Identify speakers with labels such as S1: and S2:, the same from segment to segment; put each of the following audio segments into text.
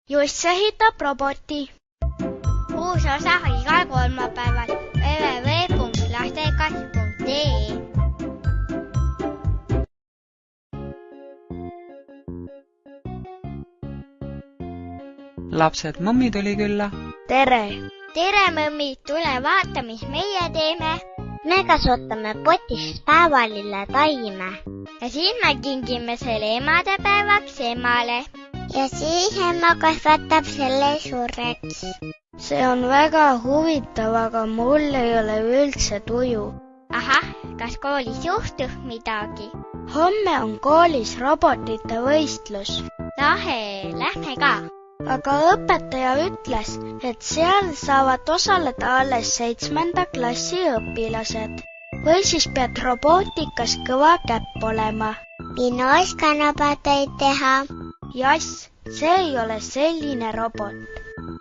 S1: Juss ehitab roboti.
S2: Uus osa igal kolmapäeval www.lastekas.ee.
S3: Lapsed, mõmmi tuli külla.
S1: Tere!
S2: Tere, mõmmi! Tule vaata, mis meie teeme.
S4: Me kasvatame potis päevalille taime.
S2: Ja siis me kingime selle emadepäevaks emale.
S4: Ja siis ema kasvatab selle suureks.
S1: See on väga huvitav, aga mul ei ole üldse tuju.
S2: Ahah, kas koolis juhtub midagi?
S1: Homme on koolis robotite võistlus.
S2: Lahe, lähme ka.
S1: Aga õpetaja ütles, et seal saavad osaleda alles 7. klassi õpilased. Või siis pead robootikas kõva käpp olema.
S4: Mina oskan roboteid teha.
S1: Jass, see ei ole selline robot.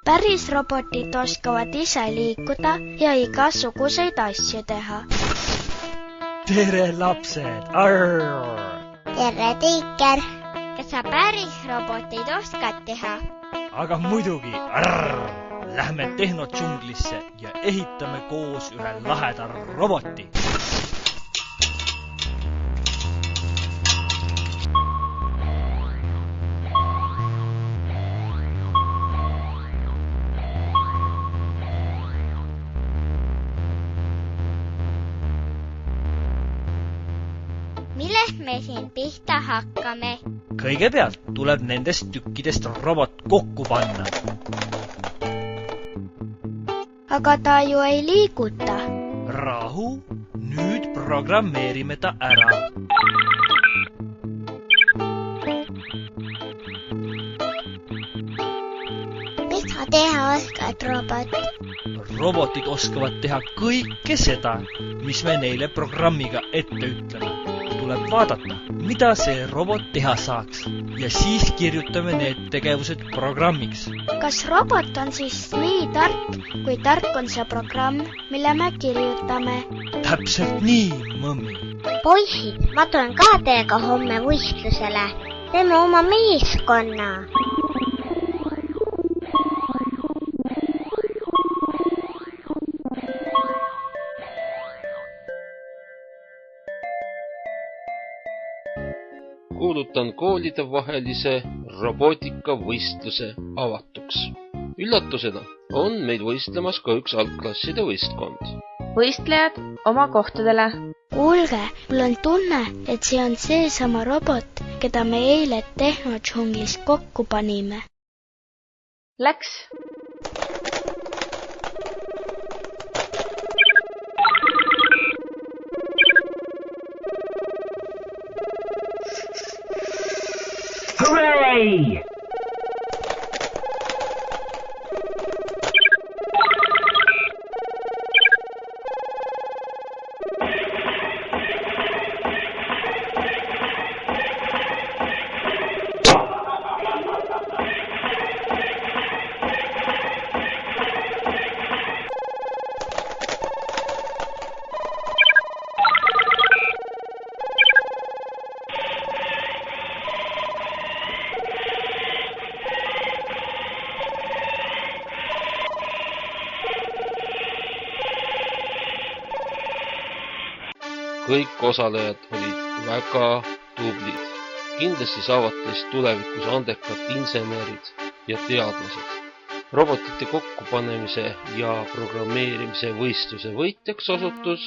S1: Päris robotid oskavad ise liikuda ja igasuguseid asju teha.
S5: Tere, lapsed! Arr!
S4: Tere, Tiiker!
S2: Kas sa päris roboteid oskad teha?
S5: Aga muidugi, lähme tehnodžunglisse ja ehitame koos ühe laheda roboti.
S2: Millest me siin pihta hakkame?
S5: Kõigepealt tuleb nendest tükkidest robot kokku panna.
S1: Aga ta ju ei liiguta.
S5: Rahu, nüüd programmeerime ta ära.
S4: Mis sa teha oskad, robot?
S5: Robotid oskavad teha kõike seda, mis me neile programmiga ette ütleme. Tuleb vaadata, mida see robot teha saaks ja siis kirjutame need tegevused programmiks.
S1: Kas robot on siis nii tark, kui tark on see programm, mille me kirjutame?
S5: Täpselt nii, mõmmi.
S4: Poisid, ma tulen ka teiega homme võistlusele. Teeme oma meeskonna.
S6: Kuulutan koolide vahelise robootikavõistluse avatuks. Üllatusena on meid võistlemas ka üks algklasside võistkond.
S7: Võistlejad oma kohtadele.
S1: Kuulge, mul on tunne, et see on seesama robot, keda me eile tehnodžunglis kokku panime.
S7: Läks.
S8: Hooray!
S6: Kõik osalejad olid väga tublid. Kindlasti saavad teist tulevikus andekad insenerid ja teadlased. Robotite kokkupanemise ja programmeerimise võistluse võitjaks osutus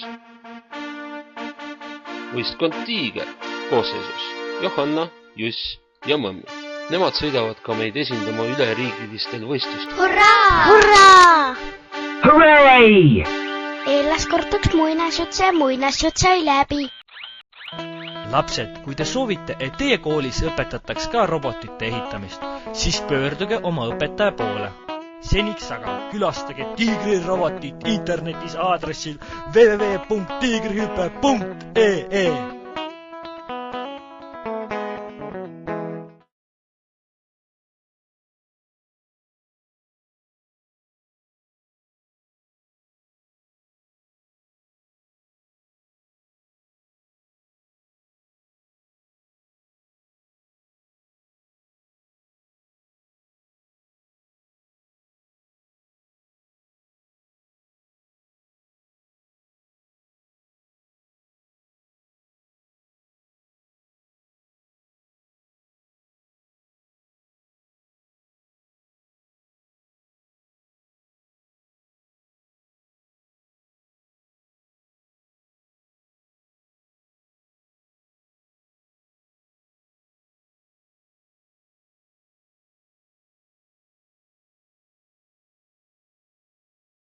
S6: võistkond Tiiger koosseisus Johanna, Juss ja Mõmmi. Nemad sõidavad ka meid esindama üleriigilistel võistlustel.
S4: Hurraa! Hurraa!
S8: Hooray!
S1: Eelas korduks muinasjutt sai läbi.
S5: Lapsed, kui te soovite, et teie koolis õpetataks ka robotite ehitamist, siis pöörduge oma õpetaja poole. Seniks aga külastage Tiigri robotit internetis aadressil www.tiigrihüpe.ee